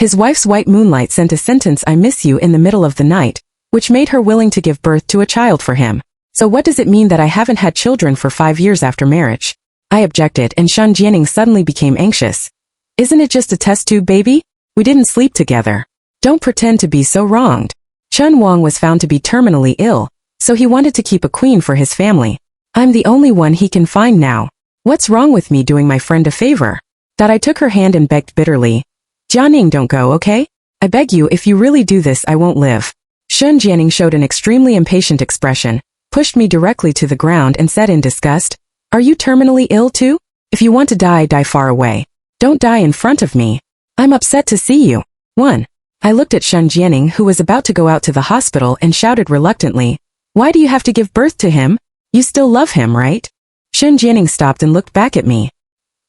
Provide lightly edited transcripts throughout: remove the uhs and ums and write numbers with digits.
His wife's white moonlight sent a sentence "I miss you" in the middle of the night, which made her willing to give birth to a child for him. So what does it mean that I haven't had children for 5 years after marriage? I objected, and Shen Jianing suddenly became anxious. Isn't it just a test tube baby? We didn't sleep together. Don't pretend to be so wronged. Chen Wang was found to be terminally ill, so he wanted to keep a queen for his family. I'm the only one he can find now. What's wrong with me doing my friend a favor? That I took her hand and begged bitterly. Jianing, don't go, okay? I beg you, if you really do this, I won't live. Shen Jianing showed an extremely impatient expression, pushed me directly to the ground and said in disgust, Are you terminally ill too? If you want to die, die far away. Don't die in front of me. I'm upset to see you. 1. I looked at Shen Jianing, who was about to go out to the hospital, and shouted reluctantly, Why do you have to give birth to him? You still love him, right? Shen Jianing stopped and looked back at me.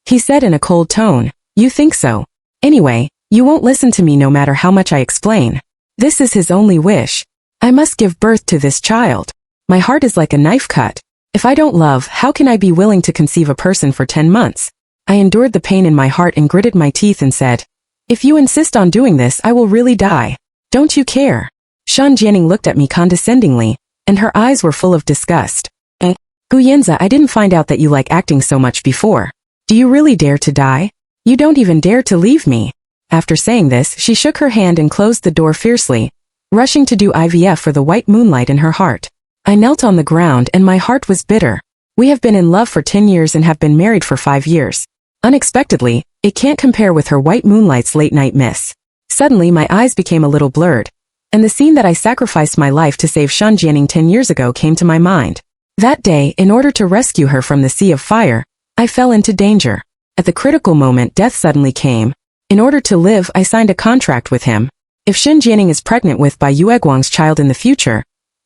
He said in a cold tone, You think so? Anyway, you won't listen to me no matter how much I explain. This is his only wish. I must give birth to this child. My heart is like a knife cut. If I don't love, how can I be willing to conceive a person for 10 months? I endured the pain in my heart and gritted my teeth and said, If you insist on doing this, I will really die. Don't you care? Shen Jianing looked at me condescendingly, and her eyes were full of disgust. Guyenza, I didn't find out that you like acting so much before. Do you really dare to die? You don't even dare to leave me. After saying this, she shook her hand and closed the door fiercely, rushing to do IVF for the white moonlight in her heart. I knelt on the ground and my heart was bitter. We have been in love for 10 years and have been married for 5 years. Unexpectedly, it can't compare with her white moonlight's late-night miss. Suddenly my eyes became a little blurred, and the scene that I sacrificed my life to save Shen Jianing 10 years ago came to my mind. That day, in order to rescue her from the sea of fire, I fell into danger. At the critical moment, death suddenly came. In order to live, I signed a contract with him. If Shen Jianing is pregnant with Bai Yueguang's child in the future,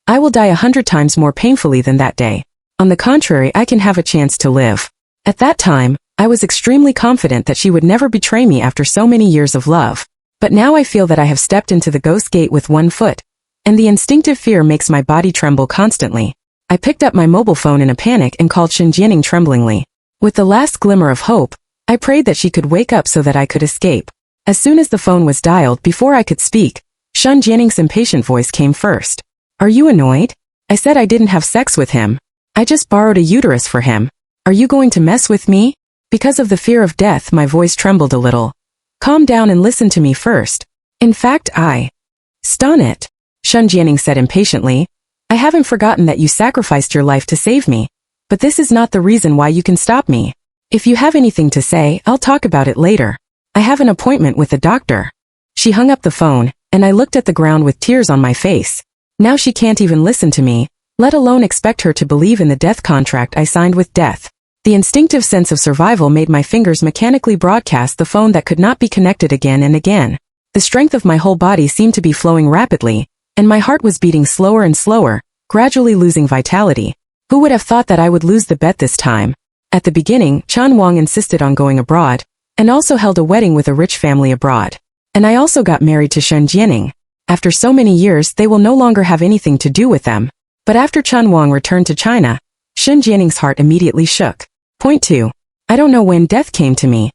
I will die 100 times more painfully than that day. On the contrary, I can have a chance to live. At that time, I was extremely confident that she would never betray me after so many years of love. But now I feel that I have stepped into the ghost gate with 1 foot, and the instinctive fear makes my body tremble constantly. I picked up my mobile phone in a panic and called Shen Jianing tremblingly. With the last glimmer of hope, I prayed that she could wake up so that I could escape. As soon as the phone was dialed, before I could speak, Shen Jianing's impatient voice came first. Are you annoyed? I said I didn't have sex with him. I just borrowed a uterus for him. Are you going to mess with me? Because of the fear of death, my voice trembled a little. Calm down and listen to me first. In fact, Stun it. Shen Jianing said impatiently. I haven't forgotten that you sacrificed your life to save me. But this is not the reason why you can stop me. If you have anything to say, I'll talk about it later. I have an appointment with a doctor. She hung up the phone, and I looked at the ground with tears on my face. Now she can't even listen to me, let alone expect her to believe in the death contract I signed with death. The instinctive sense of survival made my fingers mechanically broadcast the phone that could not be connected again and again. The strength of my whole body seemed to be flowing rapidly, and my heart was beating slower and slower, gradually losing vitality. Who would have thought that I would lose the bet this time? At the beginning, Chen Wang insisted on going abroad, and also held a wedding with a rich family abroad. And I also got married to Shen Jianing. After so many years, they will no longer have anything to do with them. But after Chen Wang returned to China, Shen Jianing's heart immediately shook. Point 2. I don't know when death came to me.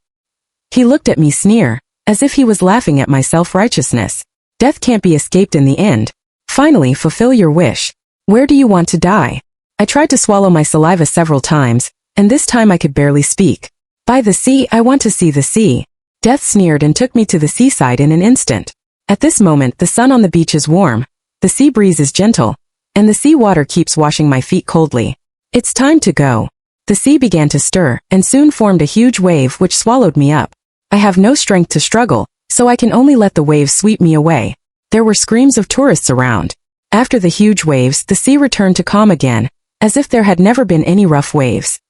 He looked at me sneer, as if he was laughing at my self-righteousness. Death can't be escaped in the end. Finally, fulfill your wish. Where do you want to die? I tried to swallow my saliva several times, and this time I could barely speak. By the sea, I want to see the sea. Death sneered and took me to the seaside in an instant. At this moment, the sun on the beach is warm, the sea breeze is gentle, and the sea water keeps washing my feet coldly. It's time to go. The sea began to stir, and soon formed a huge wave which swallowed me up. I have no strength to struggle, so I can only let the waves sweep me away. There were screams of tourists around. After the huge waves, the sea returned to calm again, as if there had never been any rough waves.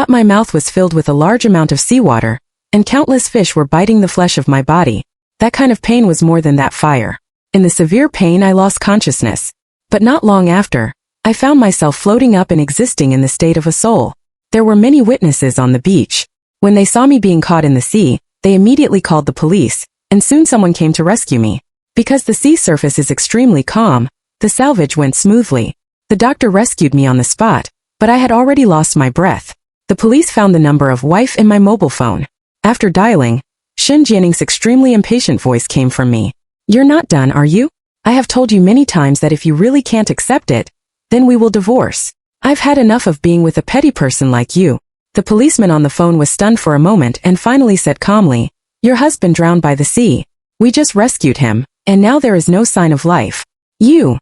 My mouth was filled with a large amount of seawater, and countless fish were biting the flesh of my body. That kind of pain was more than that fire. In the severe pain, I lost consciousness. But not long after, I found myself floating up and existing in the state of a soul. There were many witnesses on the beach. When they saw me being caught in the sea, they immediately called the police, and soon someone came to rescue me. Because the sea surface is extremely calm, the salvage went smoothly. The doctor rescued me on the spot, but I had already lost my breath. The police found the number of wife in my mobile phone. After dialing, Shen Jianing's extremely impatient voice came from me. You're not done, are you? I have told you many times that if you really can't accept it, then we will divorce. I've had enough of being with a petty person like you. The policeman on the phone was stunned for a moment and finally said calmly, your husband drowned by the sea. We just rescued him, and now there is no sign of life. You.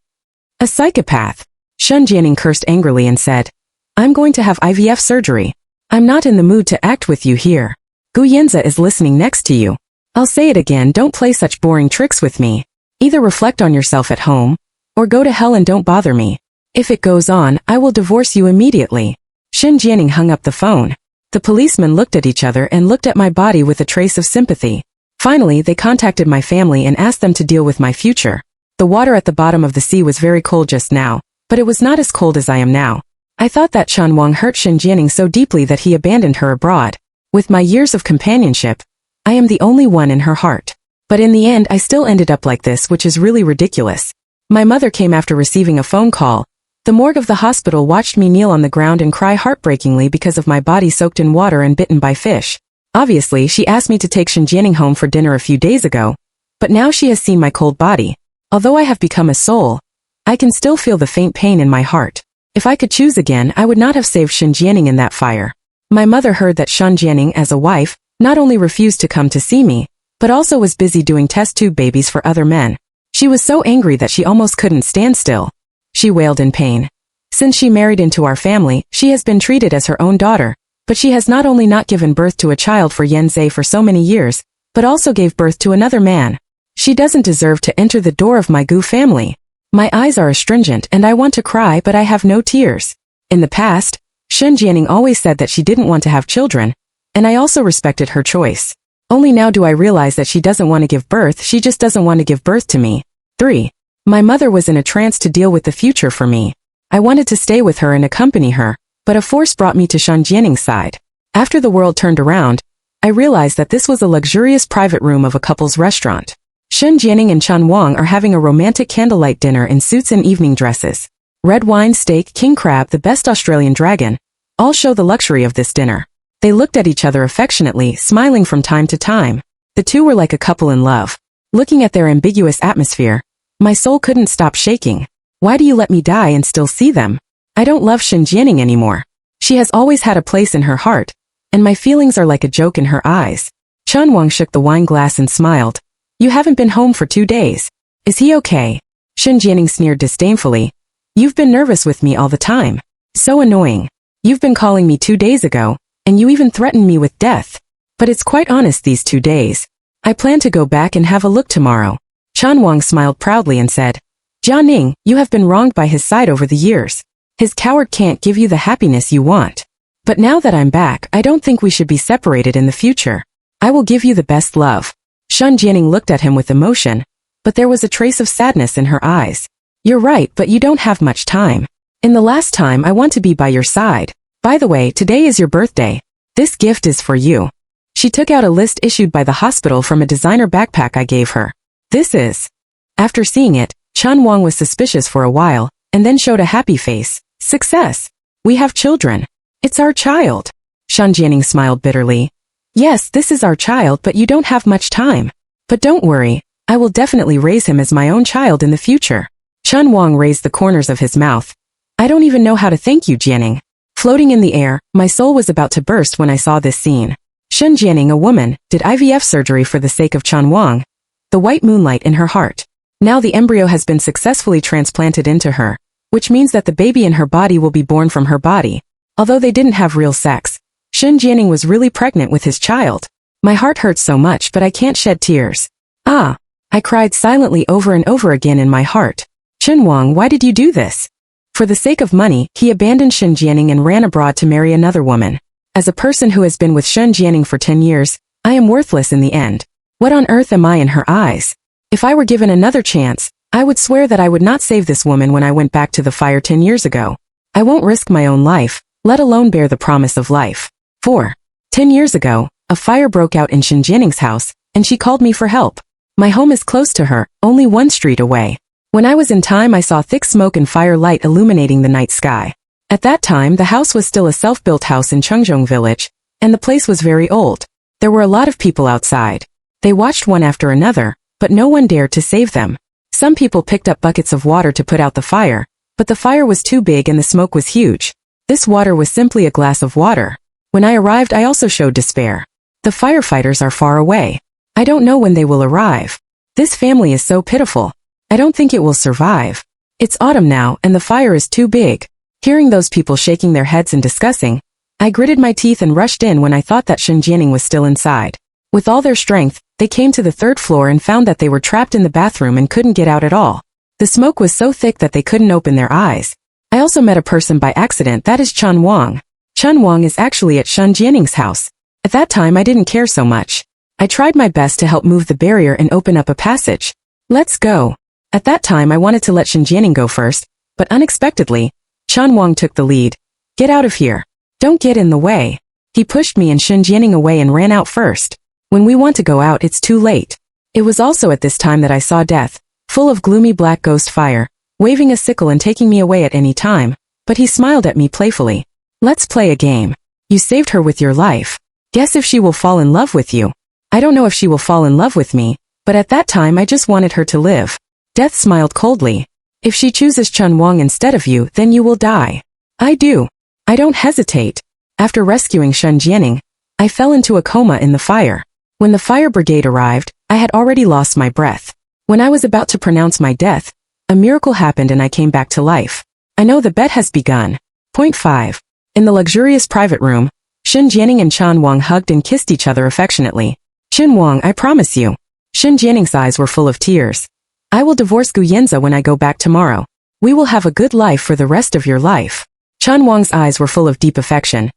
A psychopath. Shen Jianing cursed angrily and said, I'm going to have IVF surgery. I'm not in the mood to act with you here. Gu Yanzi is listening next to you. I'll say it again, don't play such boring tricks with me. Either reflect on yourself at home, or go to hell and don't bother me. If it goes on, I will divorce you immediately. Shen Jianing hung up the phone. The policemen looked at each other and looked at my body with a trace of sympathy. Finally, they contacted my family and asked them to deal with my future. The water at the bottom of the sea was very cold just now, but it was not as cold as I am now. I thought that Chen Wang hurt Shen Jianing so deeply that he abandoned her abroad. With my years of companionship, I am the only one in her heart. But in the end I still ended up like this, which is really ridiculous. My mother came after receiving a phone call. The morgue of the hospital watched me kneel on the ground and cry heartbreakingly because of my body soaked in water and bitten by fish. Obviously, she asked me to take Shen Jianing home for dinner a few days ago, but now she has seen my cold body. Although I have become a soul, I can still feel the faint pain in my heart. If I could choose again, I would not have saved Shen Jianing in that fire. My mother heard that Shen Jianing, as a wife, not only refused to come to see me, but also was busy doing test tube babies for other men. She was so angry that she almost couldn't stand still. She wailed in pain. Since she married into our family, she has been treated as her own daughter, but she has not only not given birth to a child for Yanzi for so many years, but also gave birth to another man. She doesn't deserve to enter the door of my Gu family. My eyes are astringent and I want to cry, but I have no tears. In the past, Shen Jianing always said that she didn't want to have children, and I also respected her choice. Only now do I realize that she doesn't want to give birth, she just doesn't want to give birth to me. 3. My mother was in a trance to deal with the future for me. I wanted to stay with her and accompany her, but a force brought me to Shen Jianing's side. After the world turned around, I realized that this was a luxurious private room of a couple's restaurant. Shen Jianing and Chen Wang are having a romantic candlelight dinner in suits and evening dresses. Red wine, steak, king crab, the best Australian dragon, all show the luxury of this dinner. They looked at each other affectionately, smiling from time to time. The two were like a couple in love. Looking at their ambiguous atmosphere, my soul couldn't stop shaking. Why do you let me die and still see them? I don't love Shen Jianing anymore. She has always had a place in her heart, and my feelings are like a joke in her eyes. Chen Wang shook the wine glass and smiled. You haven't been home for 2 days. Is he okay? Shen Jianing sneered disdainfully. You've been nervous with me all the time. So annoying. You've been calling me 2 days ago, and you even threatened me with death. But it's quite honest these 2 days. I plan to go back and have a look tomorrow. Chen Wang smiled proudly and said, Jia Ning, you have been wronged by his side over the years. His coward can't give you the happiness you want. But now that I'm back, I don't think we should be separated in the future. I will give you the best love. Shen Jianing looked at him with emotion, but there was a trace of sadness in her eyes. You're right, but you don't have much time. In the last time, I want to be by your side. By the way, today is your birthday. This gift is for you. She took out a list issued by the hospital from a designer backpack I gave her. This is. After seeing it, Chen Wang was suspicious for a while, and then showed a happy face. Success. We have children. It's our child. Shen Jianing smiled bitterly. Yes, this is our child, but you don't have much time. But don't worry, I will definitely raise him as my own child in the future. Chen Wang raised the corners of his mouth. I don't even know how to thank you, Jianing. Floating in the air, my soul was about to burst when I saw this scene. Shen Jianing, a woman, did IVF surgery for the sake of Chen Wang. The white moonlight in her heart. Now the embryo has been successfully transplanted into her, which means that the baby in her body will be born from her body. Although they didn't have real sex, Shen Jianing was really pregnant with his child. My heart hurts so much, but I can't shed tears. Ah! I cried silently over and over again in my heart. Chen Wang, why did you do this? For the sake of money, he abandoned Shen Jianing and ran abroad to marry another woman. As a person who has been with Shen Jianing for 10 years, I am worthless in the end. What on earth am I in her eyes? If I were given another chance, I would swear that I would not save this woman when I went back to the fire 10 years ago. I won't risk my own life, let alone bear the promise of life. 4. 10 years ago, a fire broke out in Shen Jianing's house, and she called me for help. My home is close to her, only 1 street away. When I was in time, I saw thick smoke and fire light illuminating the night sky. At that time, the house was still a self-built house in Chengzhong village, and the place was very old. There were a lot of people outside. They watched one after another, but no one dared to save them. Some people picked up buckets of water to put out the fire, but the fire was too big and the smoke was huge. This water was simply a glass of water. When I arrived, I also showed despair. The firefighters are far away. I don't know when they will arrive. This family is so pitiful. I don't think it will survive. It's autumn now, and the fire is too big. Hearing those people shaking their heads and discussing, I gritted my teeth and rushed in when I thought that Shen Jianing was still inside. With all their strength, they came to the third floor and found that they were trapped in the bathroom and couldn't get out at all. The smoke was so thick that they couldn't open their eyes. I also met a person by accident, that is Chen Wang. Chen Wang is actually at Shen Jianing's house. At that time I didn't care so much. I tried my best to help move the barrier and open up a passage. Let's go. At that time I wanted to let Shen Jianing go first, but unexpectedly, Chen Wang took the lead. Get out of here. Don't get in the way. He pushed me and Shen Jianing away and ran out first. When we want to go out, it's too late. It was also at this time that I saw death, full of gloomy black ghost fire, waving a sickle and taking me away at any time, but he smiled at me playfully. Let's play a game. You saved her with your life. Guess if she will fall in love with you. I don't know if she will fall in love with me, but at that time I just wanted her to live. Death smiled coldly. If she chooses Chen Wang instead of you, then you will die. I do. I don't hesitate. After rescuing Shen Jianing, I fell into a coma in the fire. When the fire brigade arrived, I had already lost my breath. When I was about to pronounce my death, a miracle happened and I came back to life. I know the bet has begun. Point 5. In the luxurious private room, Shen Jianing and Chen Wang hugged and kissed each other affectionately. Chen Wang, I promise you. Shen Jianing's eyes were full of tears. I will divorce Gu Yanzi when I go back tomorrow. We will have a good life for the rest of your life. Chen Wang's eyes were full of deep affection.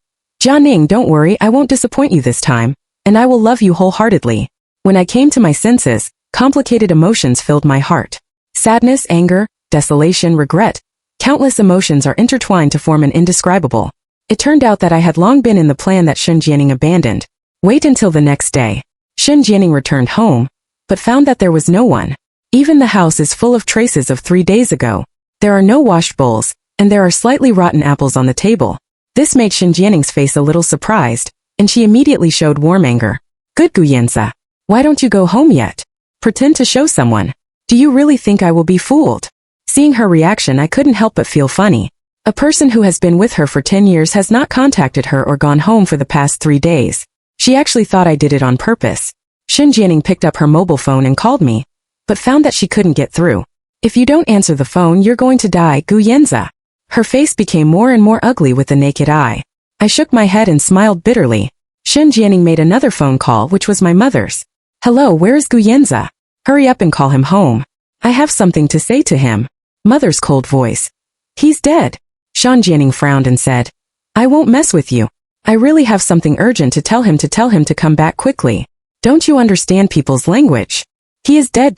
Jianing, don't worry, I won't disappoint you this time, and I will love you wholeheartedly. When I came to my senses, complicated emotions filled my heart. Sadness, anger, desolation, regret. Countless emotions are intertwined to form an indescribable. It turned out that I had long been in the plan that Shen Jianing abandoned. Wait until the next day. Shen Jianing returned home, but found that there was no one. Even the house is full of traces of 3 days ago. There are no washed bowls, and there are slightly rotten apples on the table. This made Shen Jianing's face a little surprised, and she immediately showed warm anger. Good Gu Yanzi. Why don't you go home yet? Pretend to show someone. Do you really think I will be fooled? Seeing her reaction, I couldn't help but feel funny. A person who has been with her for 10 years has not contacted her or gone home for the past 3 days. She actually thought I did it on purpose. Shen Jianing picked up her mobile phone and called me, but found that she couldn't get through. If you don't answer the phone, you're going to die, Gu Yanzi. Her face became more and more ugly with the naked eye. I shook my head and smiled bitterly. Shen Jianing made another phone call, which was my mother's. Hello, where is Gu Yanzi? Hurry up and call him home. I have something to say to him. Mother's cold voice. He's dead. Shen Jianing frowned and said, I won't mess with you. I really have something urgent to tell him to come back quickly. Don't you understand people's language? He is dead.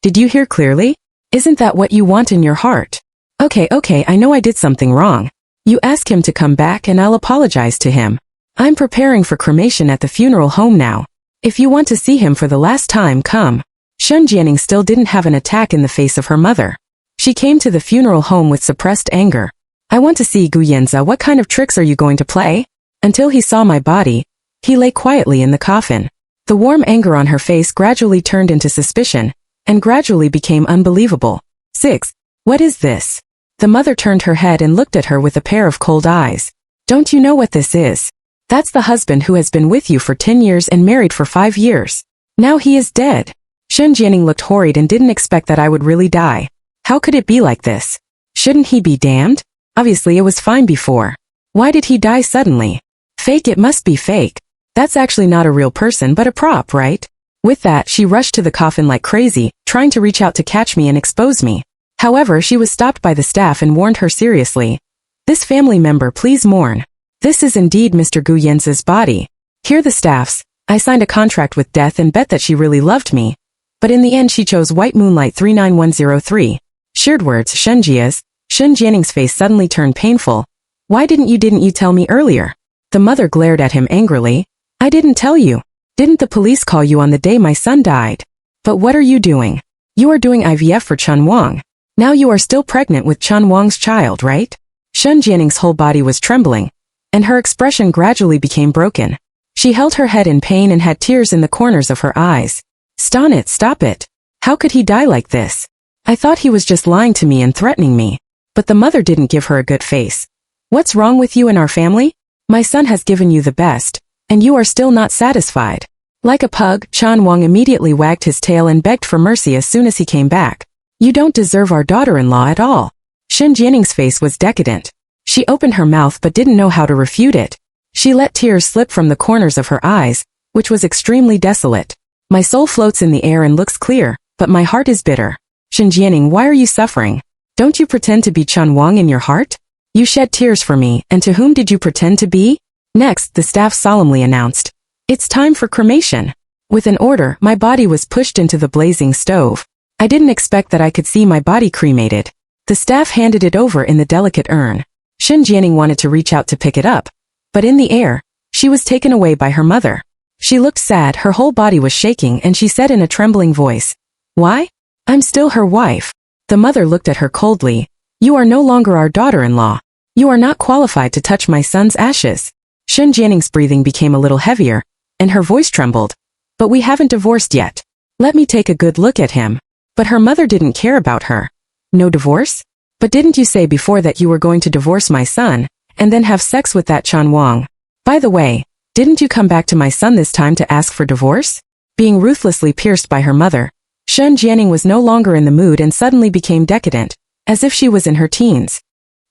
Did you hear clearly? Isn't that what you want in your heart? Okay, I know I did something wrong. You ask him to come back and I'll apologize to him. I'm preparing for cremation at the funeral home now. If you want to see him for the last time, come. Shen Jianing still didn't have an attack in the face of her mother. She came to the funeral home with suppressed anger. I want to see Gu Yanzi. What kind of tricks are you going to play? Until he saw my body, he lay quietly in the coffin. The warm anger on her face gradually turned into suspicion, and gradually became unbelievable. 6. What is this? The mother turned her head and looked at her with a pair of cold eyes. Don't you know what this is? That's the husband who has been with you for 10 years and married for 5 years. Now he is dead. Shen Jianing looked worried and didn't expect that I would really die. How could it be like this? Shouldn't he be damned? Obviously it was fine before. Why did he die suddenly? Fake, it must be fake. That's actually not a real person but a prop, right? With that, she rushed to the coffin like crazy, trying to reach out to catch me and expose me. However, she was stopped by the staff and warned her seriously. This family member, please mourn. This is indeed Mr. Gu Yanzi's body. Hear the staffs. I signed a contract with death and bet that she really loved me. But in the end she chose White Moonlight 39103. Sheared words, Shen Jia's. Shen Jianing's face suddenly turned painful. Why didn't you tell me earlier? The mother glared at him angrily. I didn't tell you. Didn't the police call you on the day my son died? But what are you doing? You are doing IVF for Chen Wang. Now you are still pregnant with Chen Wang's child, right? Shen Jianing's whole body was trembling, and her expression gradually became broken. She held her head in pain and had tears in the corners of her eyes. Stop it. How could he die like this? I thought he was just lying to me and threatening me. But the mother didn't give her a good face. What's wrong with you and our family? My son has given you the best, and you are still not satisfied. Like a pug, Chen Wang immediately wagged his tail and begged for mercy as soon as he came back. You don't deserve our daughter-in-law at all. Shen Jianing's face was decadent. She opened her mouth but didn't know how to refute it. She let tears slip from the corners of her eyes, which was extremely desolate. My soul floats in the air and looks clear, but my heart is bitter. Shen Jianing, why are you suffering? Don't you pretend to be Chen Wang in your heart? You shed tears for me, and to whom did you pretend to be? Next, the staff solemnly announced, it's time for cremation. With an order, my body was pushed into the blazing stove. I didn't expect that I could see my body cremated. The staff handed it over in the delicate urn. Shen Jianing wanted to reach out to pick it up, but in the air, she was taken away by her mother. She looked sad, her whole body was shaking, and she said in a trembling voice, why? I'm still her wife. The mother looked at her coldly. You are no longer our daughter-in-law. You are not qualified to touch my son's ashes. Shen Jianing's breathing became a little heavier, and her voice trembled. But we haven't divorced yet. Let me take a good look at him. But her mother didn't care about her. No divorce? But didn't you say before that you were going to divorce my son, and then have sex with that Chen Wang? By the way, didn't you come back to my son this time to ask for divorce? Being ruthlessly pierced by her mother, Shen Jianing was no longer in the mood and suddenly became decadent, as if she was in her teens.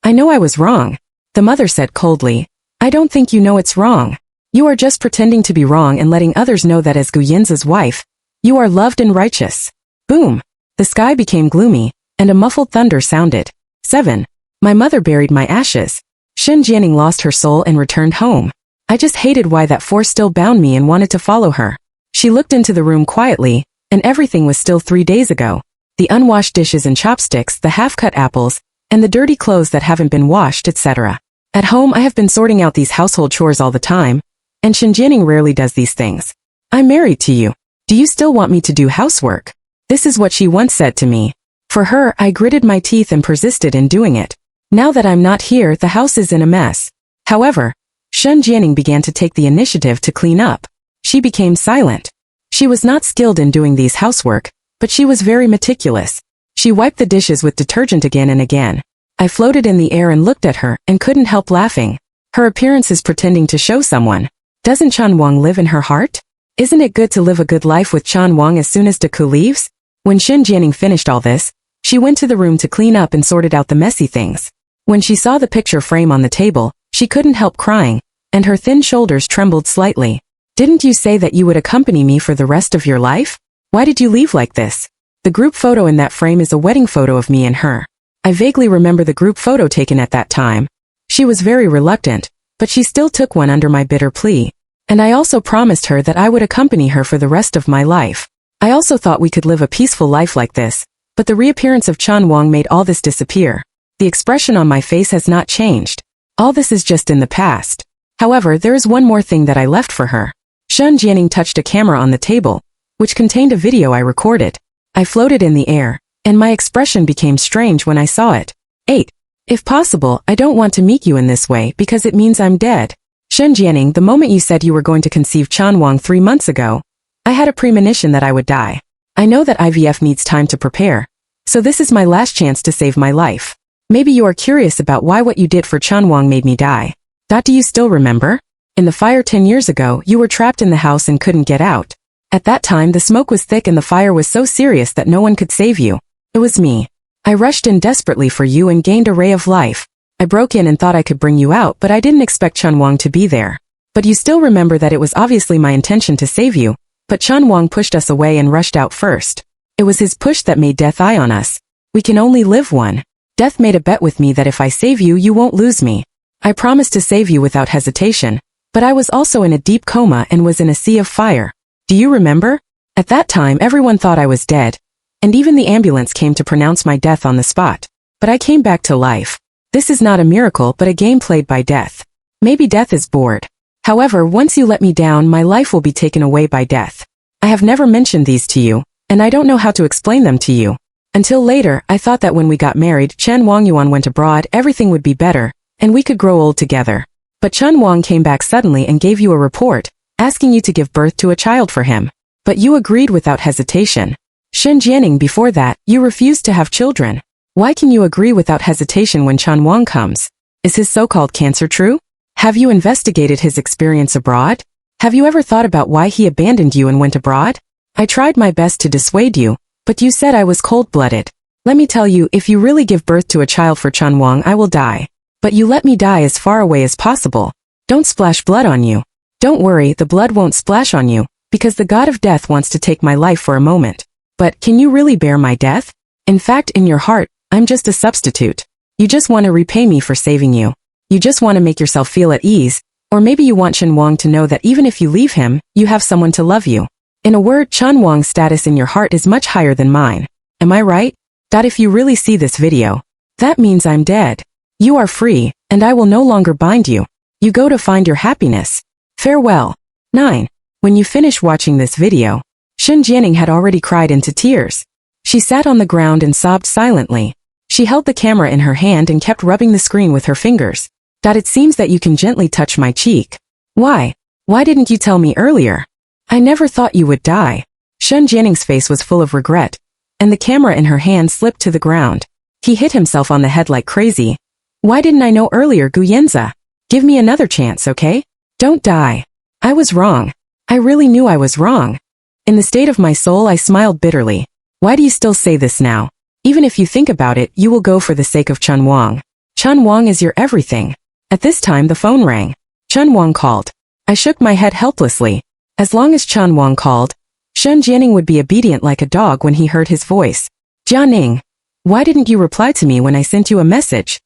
I know I was wrong, the mother said coldly. I don't think you know it's wrong. You are just pretending to be wrong and letting others know that as Gu Yin's wife, you are loved and righteous. Boom! The sky became gloomy, and a muffled thunder sounded. 7. My mother buried my ashes. Shen Jianing lost her soul and returned home. I just hated why that force still bound me and wanted to follow her. She looked into the room quietly, and everything was still 3 days ago. The unwashed dishes and chopsticks, the half-cut apples, and the dirty clothes that haven't been washed, etc. At home I have been sorting out these household chores all the time, and Shen Jianing rarely does these things. I'm married to you. Do you still want me to do housework? This is what she once said to me. For her, I gritted my teeth and persisted in doing it. Now that I'm not here, the house is in a mess. However, Shen Jianing began to take the initiative to clean up. She became silent. She was not skilled in doing these housework, but she was very meticulous. She wiped the dishes with detergent again and again. I floated in the air and looked at her and couldn't help laughing. Her appearance is pretending to show someone. Doesn't Chen Wang live in her heart? Isn't it good to live a good life with Chen Wang as soon as Deku leaves? When Shen Jianing finished all this, she went to the room to clean up and sorted out the messy things. When she saw the picture frame on the table, she couldn't help crying, and her thin shoulders trembled slightly. Didn't you say that you would accompany me for the rest of your life? Why did you leave like this? The group photo in that frame is a wedding photo of me and her. I vaguely remember the group photo taken at that time. She was very reluctant, but she still took one under my bitter plea. And I also promised her that I would accompany her for the rest of my life. I also thought we could live a peaceful life like this, but the reappearance of Chen Wang made all this disappear. The expression on my face has not changed. All this is just in the past. However, there is one more thing that I left for her. Shen Jianing touched a camera on the table, which contained a video I recorded. I floated in the air, and my expression became strange when I saw it. 8. If possible, I don't want to meet you in this way because it means I'm dead. Shen Jianing, the moment you said you were going to conceive Chen Wang 3 months ago, I had a premonition that I would die. I know that IVF needs time to prepare, so this is my last chance to save my life. Maybe you are curious about why what you did for Chen Wang made me die. Do you still remember? In the fire 10 years ago, you were trapped in the house and couldn't get out. At that time, the smoke was thick and the fire was so serious that no one could save you. It was me. I rushed in desperately for you and gained a ray of life. I broke in and thought I could bring you out, but I didn't expect Chen Wang to be there. But you still remember that it was obviously my intention to save you, but Chen Wang pushed us away and rushed out first. It was his push that made death eye on us. We can only live one. Death made a bet with me that if I save you, you won't lose me. I promised to save you without hesitation, but I was also in a deep coma and was in a sea of fire. Do you remember? At that time, everyone thought I was dead, and even the ambulance came to pronounce my death on the spot. But I came back to life. This is not a miracle but a game played by death. Maybe death is bored. However, once you let me down, my life will be taken away by death. I have never mentioned these to you, and I don't know how to explain them to you. Until later, I thought that when we got married, Chen Wang Yuan went abroad, everything would be better, and we could grow old together. But Chen Wang came back suddenly and gave you a report, asking you to give birth to a child for him. But you agreed without hesitation. Shen Jianing, before that, you refused to have children. Why can you agree without hesitation when Chen Wang comes? Is his so-called cancer true? Have you investigated his experience abroad? Have you ever thought about why he abandoned you and went abroad? I tried my best to dissuade you, but you said I was cold-blooded. Let me tell you, if you really give birth to a child for Chen Wang, I will die. But you let me die as far away as possible. Don't splash blood on you. Don't worry, the blood won't splash on you, because the god of death wants to take my life for a moment. But can you really bear my death? In fact, in your heart, I'm just a substitute. You just want to repay me for saving you. You just want to make yourself feel at ease, or maybe you want Chen Wang to know that even if you leave him, you have someone to love you. In a word, Chen Wang's status in your heart is much higher than mine. Am I right? That if you really see this video, that means I'm dead. You are free, and I will no longer bind you. You go to find your happiness. Farewell. 9. When you finish watching this video, Shen Jianing had already cried into tears. She sat on the ground and sobbed silently. She held the camera in her hand and kept rubbing the screen with her fingers. It seems that you can gently touch my cheek. Why? Why didn't you tell me earlier? I never thought you would die. Shen Jianing's face was full of regret, and the camera in her hand slipped to the ground. He hit himself on the head like crazy. Why didn't I know earlier, Gu Yanzi? Give me another chance, okay? Don't die. I was wrong. I really knew I was wrong. In the state of my soul, I smiled bitterly. Why do you still say this now? Even if you think about it, you will go for the sake of Chen Wang. Chen Wang is your everything. At this time, the phone rang. Chen Wang called. I shook my head helplessly. As long as Chen Wang called, Shen Jianing would be obedient like a dog when he heard his voice. Jianing, why didn't you reply to me when I sent you a message?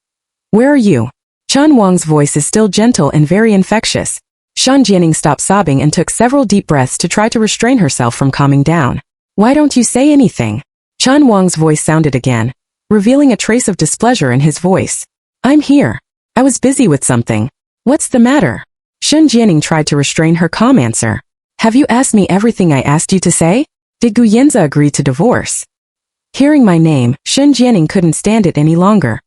Where are you? Chen Wang's voice is still gentle and very infectious. Shen Jianing stopped sobbing and took several deep breaths to try to restrain herself from calming down. Why don't you say anything? Chen Wang's voice sounded again, revealing a trace of displeasure in his voice. I'm here. I was busy with something. What's the matter? Shen Jianing tried to restrain her calm answer. Have you asked me everything I asked you to say? Did Gu Yanzi agree to divorce? Hearing my name, Shen Jianing couldn't stand it any longer.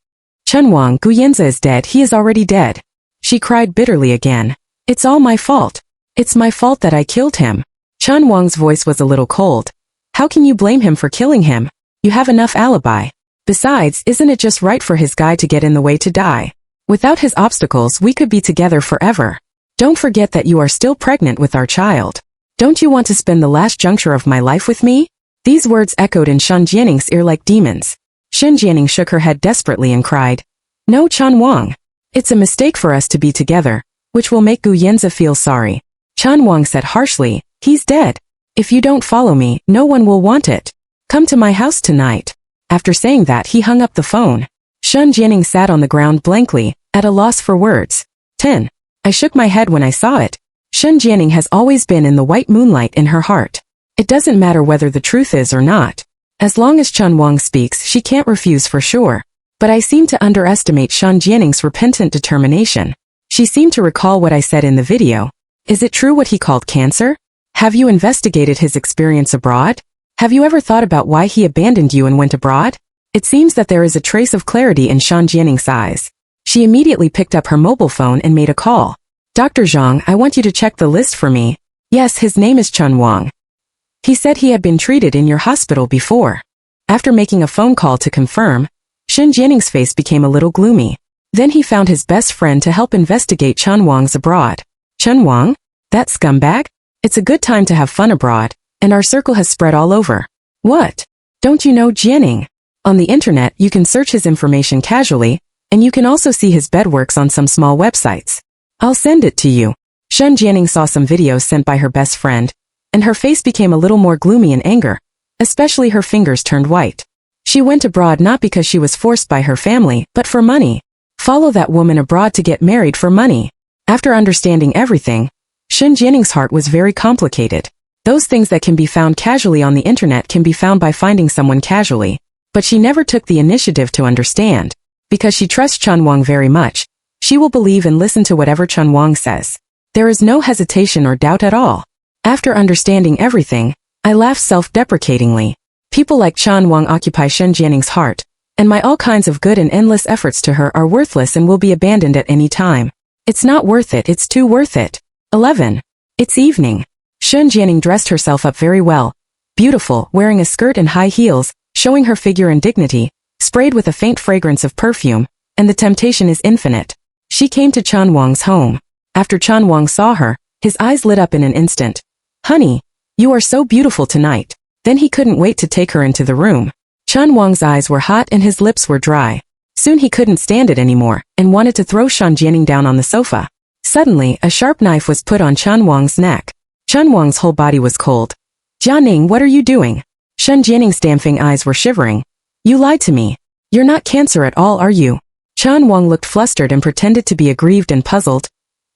Chen Wang, Gu Yanzi is dead. He is already dead. She cried bitterly again. It's all my fault. It's my fault that I killed him. Chen Wang's voice was a little cold. How can you blame him for killing him? You have enough alibi. Besides, isn't it just right for his guy to get in the way to die? Without his obstacles, we could be together forever. Don't forget that you are still pregnant with our child. Don't you want to spend the last juncture of my life with me? These words echoed in Shen Jianing's ear like demons. Shen Jianing shook her head desperately and cried, No, Chen Wang. It's a mistake for us to be together, which will make Gu Yanzi feel sorry. Chen Wang said harshly, He's dead. If you don't follow me, no one will want it. Come to my house tonight. After saying that, he hung up the phone. Shen Jianing sat on the ground blankly, at a loss for words. 10. I shook my head when I saw it. Shen Jianing has always been in the white moonlight in her heart. It doesn't matter whether the truth is or not. As long as Chen Wang speaks, she can't refuse for sure. But I seem to underestimate Shen Jianing's repentant determination. She seemed to recall what I said in the video. Is it true what he called cancer? Have you investigated his experience abroad? Have you ever thought about why he abandoned you and went abroad? It seems that there is a trace of clarity in Shen Jianing's eyes. She immediately picked up her mobile phone and made a call. Dr. Zhang, I want you to check the list for me. Yes, his name is Chen Wang. He said he had been treated in your hospital before. After making a phone call to confirm, Shen Jianing's face became a little gloomy. Then he found his best friend to help investigate Chen Wang's abroad. Chen Wang? That scumbag? It's a good time to have fun abroad, and our circle has spread all over. What? Don't you know Jianing? On the internet, you can search his information casually, and you can also see his bedworks on some small websites. I'll send it to you. Shen Jianing saw some videos sent by her best friend, and her face became a little more gloomy in anger, especially her fingers turned white. She went abroad not because she was forced by her family, but for money. Follow that woman abroad to get married for money. After understanding everything, Shen Jianing's heart was very complicated. Those things that can be found casually on the internet can be found by finding someone casually. But she never took the initiative to understand. Because she trusts Chen Wang very much, she will believe and listen to whatever Chen Wang says. There is no hesitation or doubt at all. After understanding everything, I laughed self-deprecatingly. People like Chen Wang occupy Shen Jianing's heart, and my all kinds of good and endless efforts to her are worthless and will be abandoned at any time. It's not worth it, it's too worth it. 11. It's evening. Shen Jianing dressed herself up very well. Beautiful, wearing a skirt and high heels, showing her figure and dignity, sprayed with a faint fragrance of perfume, and the temptation is infinite. She came to Chan Wang's home. After Chan Wang saw her, his eyes lit up in an instant. Honey, you are so beautiful tonight. Then he couldn't wait to take her into the room. Chan Wang's eyes were hot and his lips were dry. Soon he couldn't stand it anymore, and wanted to throw Shen Jianing down on the sofa. Suddenly, a sharp knife was put on Chan Wang's neck. Chan Wang's whole body was cold. Jianing, what are you doing? Shen Jianing's dancing eyes were shivering. You lied to me. You're not cancer at all, are you? Chan Wang looked flustered and pretended to be aggrieved and puzzled.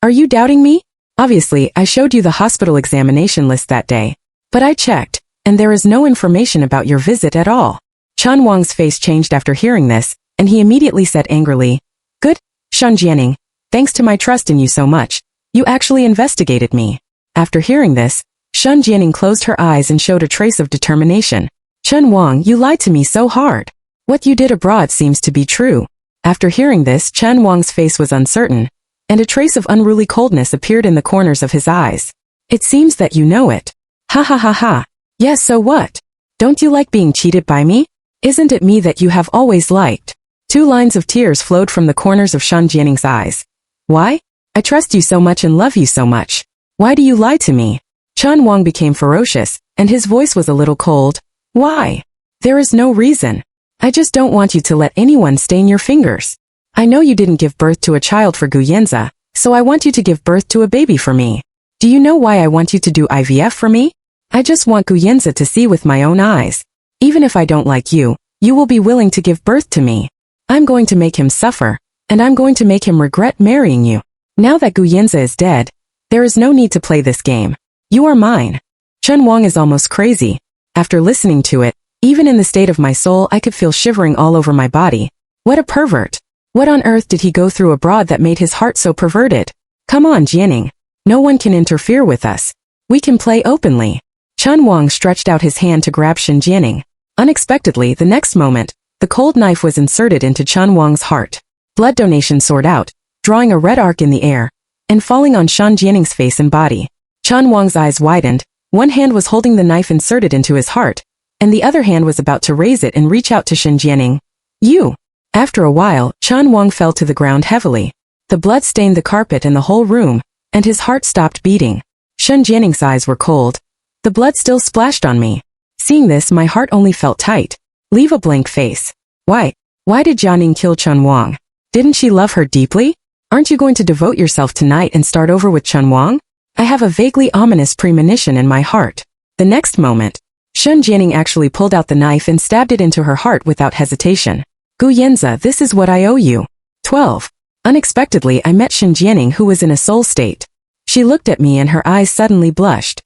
Are you doubting me? Obviously, I showed you the hospital examination list that day. But I checked, and there is no information about your visit at all. Chan Wang's face changed after hearing this, and he immediately said angrily, Good, Shen Jianing, thanks to my trust in you so much, you actually investigated me. After hearing this, Shen Jianing closed her eyes and showed a trace of determination. Chen Wang, you lied to me so hard. What you did abroad seems to be true. After hearing this, Chen Wang's face was uncertain, and a trace of unruly coldness appeared in the corners of his eyes. It seems that you know it. Ha ha ha ha. Yes, so what? Don't you like being cheated by me? Isn't it me that you have always liked? 2 lines of tears flowed from the corners of Shen Jianing's eyes. Why? I trust you so much and love you so much. Why do you lie to me? Chen Wang became ferocious, and his voice was a little cold. Why? There is no reason. I just don't want you to let anyone stain your fingers. I know you didn't give birth to a child for Gu Yanzi, so I want you to give birth to a baby for me. Do you know why I want you to do IVF for me? I just want Gu Yanzi to see with my own eyes. Even if I don't like you, you will be willing to give birth to me. I'm going to make him suffer, and I'm going to make him regret marrying you. Now that Gu Yanzi is dead, there is no need to play this game. You are mine. Chen Wang is almost crazy. After listening to it, even in the state of my soul I could feel shivering all over my body. What a pervert. What on earth did he go through abroad that made his heart so perverted? Come on, Jianing. No one can interfere with us. We can play openly. Chen Wang stretched out his hand to grab Shen Jianing. Unexpectedly, the next moment, the cold knife was inserted into Chen Wang's heart. Blood donation soared out, drawing a red arc in the air, and falling on Shen Jianing's face and body. Chen Wang's eyes widened. One hand was holding the knife inserted into his heart, and the other hand was about to raise it and reach out to Shen Jianing. You! After a while, Chen Wang fell to the ground heavily. The blood stained the carpet and the whole room, and his heart stopped beating. Shen Jianing's eyes were cold. The blood still splashed on me. Seeing this, my heart only felt tight. Leave a blank face. Why did Jianing kill Chen Wang? Didn't she love her deeply? Aren't you going to devote yourself tonight and start over with Chen Wang? I have a vaguely ominous premonition in my heart. The next moment, Shen Jianing actually pulled out the knife and stabbed it into her heart without hesitation. Gu Yanzi, this is what I owe you. 12. Unexpectedly, I met Shen Jianing, who was in a soul state. She looked at me and her eyes suddenly blushed.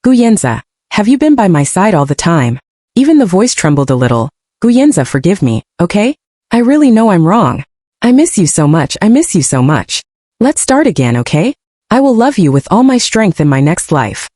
Gu Yanzi, have you been by my side all the time? Even the voice trembled a little. Gu Yanzi, forgive me, okay? I really know I'm wrong. I miss you so much, I miss you so much. Let's start again, okay? I will love you with all my strength in my next life.